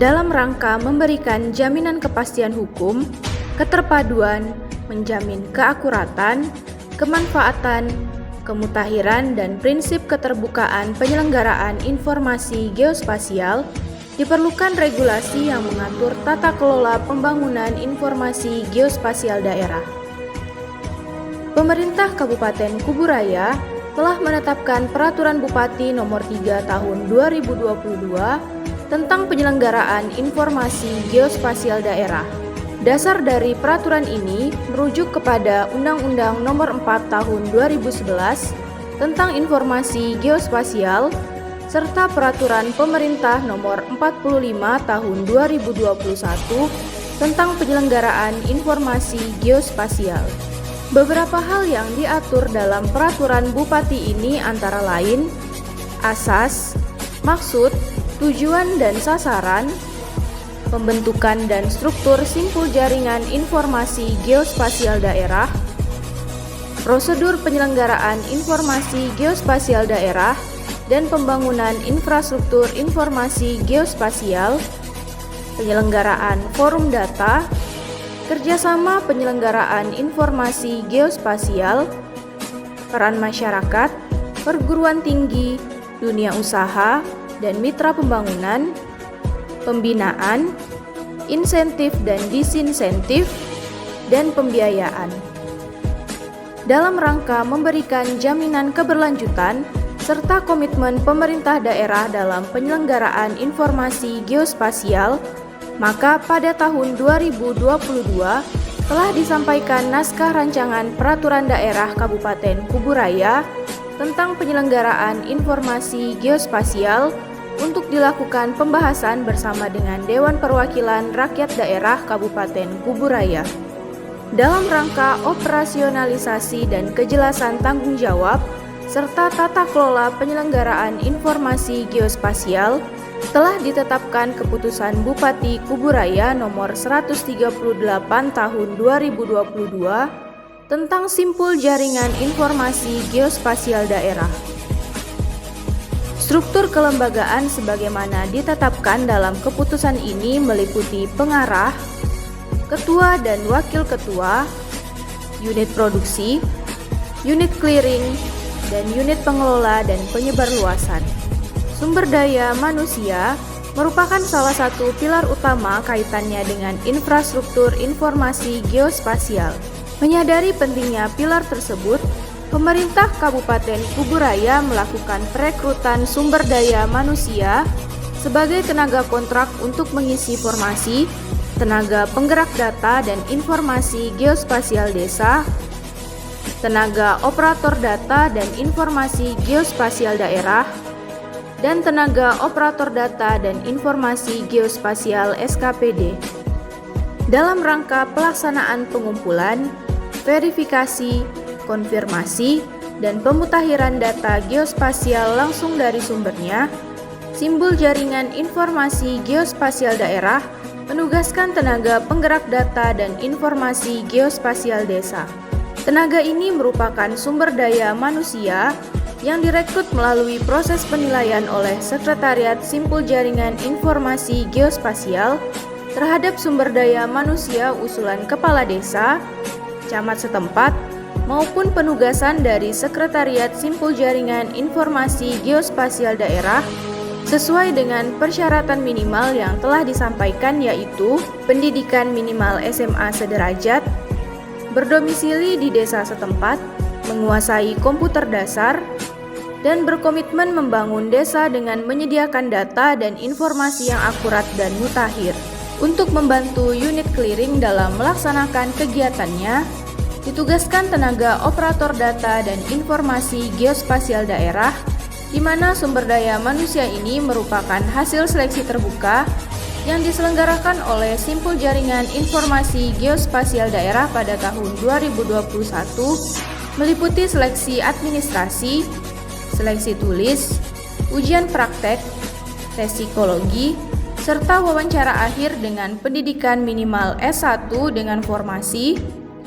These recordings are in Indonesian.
dalam rangka memberikan jaminan kepastian hukum, keterpaduan, menjamin keakuratan, kemanfaatan, kemutahiran, dan prinsip keterbukaan penyelenggaraan informasi geospasial, diperlukan regulasi yang mengatur tata kelola pembangunan informasi geospasial daerah. Pemerintah Kabupaten Kuburaya telah menetapkan Peraturan Bupati Nomor 3 Tahun 2022 tentang penyelenggaraan informasi geospasial daerah. Dasar dari peraturan ini merujuk kepada Undang-Undang Nomor 4 Tahun 2011 tentang informasi geospasial serta Peraturan Pemerintah Nomor 45 Tahun 2021 tentang penyelenggaraan informasi geospasial. Beberapa hal yang diatur dalam peraturan Bupati ini antara lain asas, maksud, tujuan dan sasaran, pembentukan dan struktur simpul jaringan informasi geospasial daerah, prosedur penyelenggaraan informasi geospasial daerah, dan pembangunan infrastruktur informasi geospasial, penyelenggaraan forum data, kerjasama penyelenggaraan informasi geospasial, peran masyarakat, perguruan tinggi, dunia usaha, dan mitra pembangunan, pembinaan, insentif dan disinsentif, dan pembiayaan. Dalam rangka memberikan jaminan keberlanjutan serta komitmen pemerintah daerah dalam penyelenggaraan informasi geospasial, maka pada tahun 2022 telah disampaikan naskah rancangan Peraturan Daerah Kabupaten Kuburaya tentang penyelenggaraan informasi geospasial untuk dilakukan pembahasan bersama dengan Dewan Perwakilan Rakyat Daerah Kabupaten Kuburaya. Dalam rangka operasionalisasi dan kejelasan tanggung jawab serta tata kelola penyelenggaraan informasi geospasial, telah ditetapkan Keputusan Bupati Kuburaya Nomor 138 Tahun 2022 tentang simpul jaringan informasi geospasial daerah. Struktur kelembagaan sebagaimana ditetapkan dalam keputusan ini meliputi pengarah, ketua dan wakil ketua, unit produksi, unit clearing, dan unit pengelola dan penyebar luasan. Sumber daya manusia merupakan salah satu pilar utama kaitannya dengan infrastruktur informasi geospasial. Menyadari pentingnya pilar tersebut, pemerintah Kabupaten Kuburaya melakukan perekrutan sumber daya manusia sebagai tenaga kontrak untuk mengisi formasi, tenaga penggerak data dan informasi geospasial desa, tenaga operator data dan informasi geospasial daerah, dan tenaga operator data dan informasi geospasial SKPD. Dalam rangka pelaksanaan pengumpulan, verifikasi, konfirmasi, dan pemutahiran data geospasial langsung dari sumbernya, Simbol Jaringan Informasi Geospasial Daerah menugaskan tenaga penggerak data dan informasi geospasial desa. Tenaga ini merupakan sumber daya manusia yang direkrut melalui proses penilaian oleh Sekretariat Simpul Jaringan Informasi Geospasial terhadap sumber daya manusia usulan kepala desa, camat setempat, maupun penugasan dari Sekretariat Simpul Jaringan Informasi Geospasial Daerah sesuai dengan persyaratan minimal yang telah disampaikan, yaitu pendidikan minimal SMA sederajat, berdomisili di desa setempat, menguasai komputer dasar, dan berkomitmen membangun desa dengan menyediakan data dan informasi yang akurat dan mutakhir. Untuk membantu unit clearing dalam melaksanakan kegiatannya, ditugaskan tenaga operator data dan informasi geospasial daerah, di mana sumber daya manusia ini merupakan hasil seleksi terbuka yang diselenggarakan oleh Simpul Jaringan Informasi Geospasial Daerah pada tahun 2021, meliputi seleksi administrasi, seleksi tulis, ujian praktek, tes psikologi, serta wawancara akhir dengan pendidikan minimal S1 dengan formasi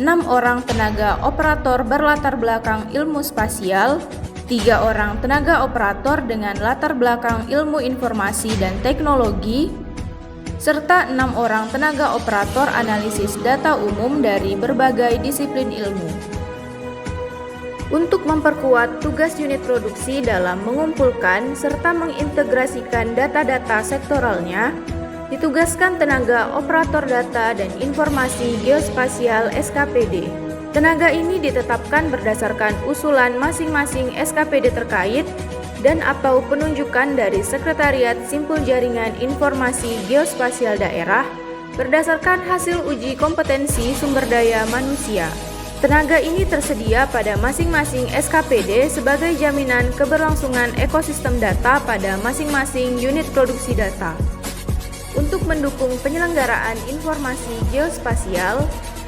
6 orang tenaga operator berlatar belakang ilmu spasial, 3 orang tenaga operator dengan latar belakang ilmu informasi dan teknologi, serta 6 orang tenaga operator analisis data umum dari berbagai disiplin ilmu. Untuk memperkuat tugas unit produksi dalam mengumpulkan serta mengintegrasikan data-data sektoralnya, ditugaskan tenaga operator data dan informasi geospasial (SKPD). Tenaga ini ditetapkan berdasarkan usulan masing-masing SKPD terkait dan atau penunjukan dari Sekretariat Simpul Jaringan Informasi Geospasial Daerah berdasarkan hasil uji kompetensi sumber daya manusia. Tenaga ini tersedia pada masing-masing SKPD sebagai jaminan keberlangsungan ekosistem data pada masing-masing unit produksi data. Untuk mendukung penyelenggaraan informasi geospasial,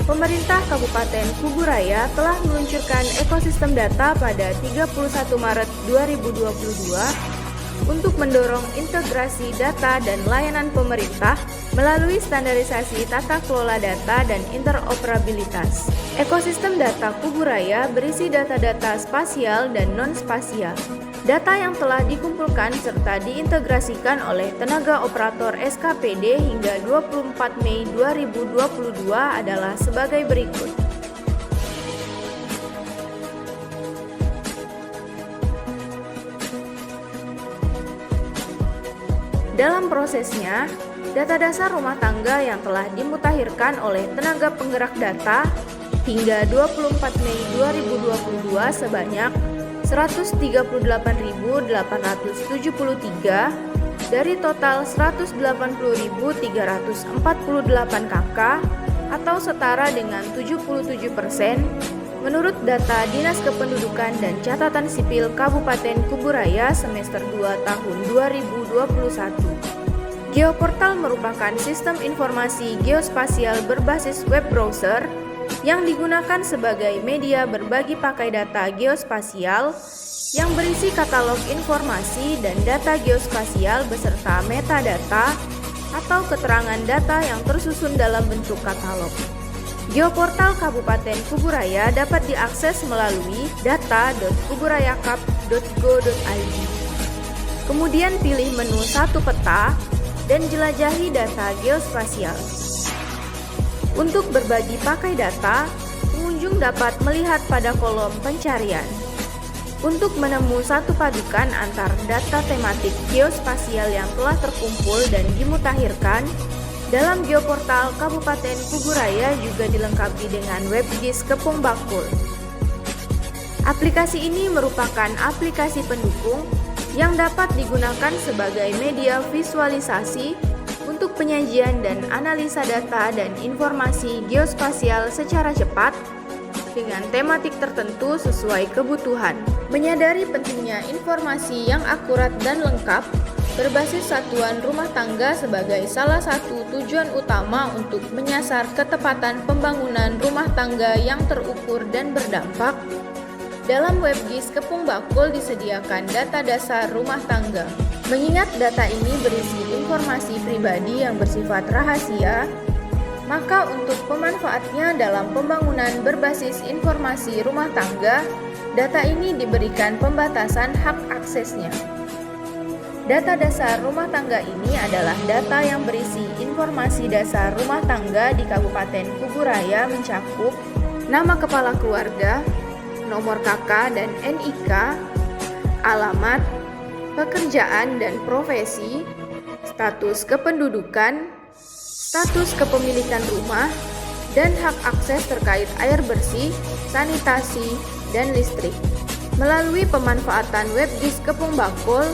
pemerintah Kabupaten Kuburaya telah meluncurkan ekosistem data pada 31 Maret 2022 untuk mendorong integrasi data dan layanan pemerintah melalui standarisasi tata kelola data dan interoperabilitas. Ekosistem data Kuburaya berisi data-data spasial dan non-spasial. Data yang telah dikumpulkan serta diintegrasikan oleh tenaga operator SKPD hingga 24 Mei 2022 adalah sebagai berikut. Dalam prosesnya, data dasar rumah tangga yang telah dimutakhirkan oleh tenaga penggerak data hingga 24 Mei 2022 sebanyak 138.873 dari total 180.348 KK atau setara dengan 77% menurut data Dinas Kependudukan dan Catatan Sipil Kabupaten Kuburaya semester 2 tahun 2021. Geoportal merupakan sistem informasi geospasial berbasis web browser yang digunakan sebagai media berbagi pakai data geospasial yang berisi katalog informasi dan data geospasial beserta metadata atau keterangan data yang tersusun dalam bentuk katalog. Geoportal Kabupaten Kuburaya dapat diakses melalui data.kuburayakap.go.id. Kemudian pilih menu Satu Peta dan jelajahi data geospasial. Untuk berbagi pakai data, pengunjung dapat melihat pada kolom pencarian. Untuk menemu satu padukan antar data tematik geospasial yang telah terkumpul dan dimutakhirkan, dalam Geoportal Kabupaten Kuburaya juga dilengkapi dengan WebGIS Kepung Bakul. Aplikasi ini merupakan aplikasi pendukung yang dapat digunakan sebagai media visualisasi untuk penyajian dan analisa data dan informasi geospasial secara cepat dengan tematik tertentu sesuai kebutuhan. Menyadari pentingnya informasi yang akurat dan lengkap berbasis satuan rumah tangga sebagai salah satu tujuan utama untuk menyasar ketepatan pembangunan rumah tangga yang terukur dan berdampak. Dalam WebGIS Kepung Bakul disediakan data dasar rumah tangga. Mengingat data ini berisi informasi pribadi yang bersifat rahasia, maka untuk pemanfaatnya dalam pembangunan berbasis informasi rumah tangga, data ini diberikan pembatasan hak aksesnya. Data dasar rumah tangga ini adalah data yang berisi informasi dasar rumah tangga di Kabupaten Kuburaya mencakup nama kepala keluarga, nomor KK dan NIK, alamat, pekerjaan dan profesi, status kependudukan, status kepemilikan rumah, dan hak akses terkait air bersih, sanitasi, dan listrik. Melalui pemanfaatan WebGIS Kepung Bakul,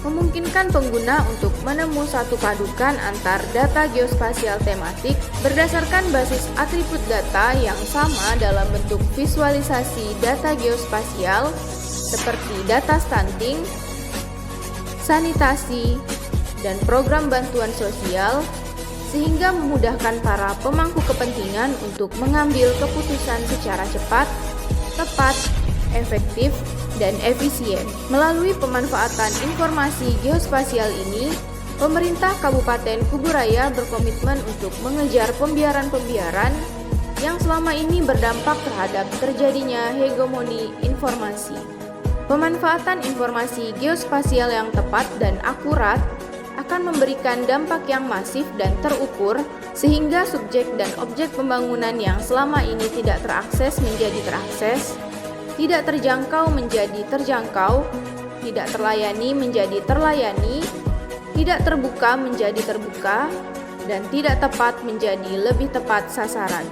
memungkinkan pengguna untuk menemu satu padukan antar data geospasial tematik berdasarkan basis atribut data yang sama dalam bentuk visualisasi data geospasial seperti data stunting, sanitasi, dan program bantuan sosial, sehingga memudahkan para pemangku kepentingan untuk mengambil keputusan secara cepat, tepat, efektif, dan efisien. Melalui pemanfaatan informasi geospasial ini, pemerintah Kabupaten Kuburaya berkomitmen untuk mengejar pembiaran-pembiaran yang selama ini berdampak terhadap terjadinya hegemoni informasi. Pemanfaatan informasi geospasial yang tepat dan akurat akan memberikan dampak yang masif dan terukur sehingga subjek dan objek pembangunan yang selama ini tidak terakses menjadi terakses, tidak terjangkau menjadi terjangkau, tidak terlayani menjadi terlayani, tidak terbuka menjadi terbuka, dan tidak tepat menjadi lebih tepat sasaran.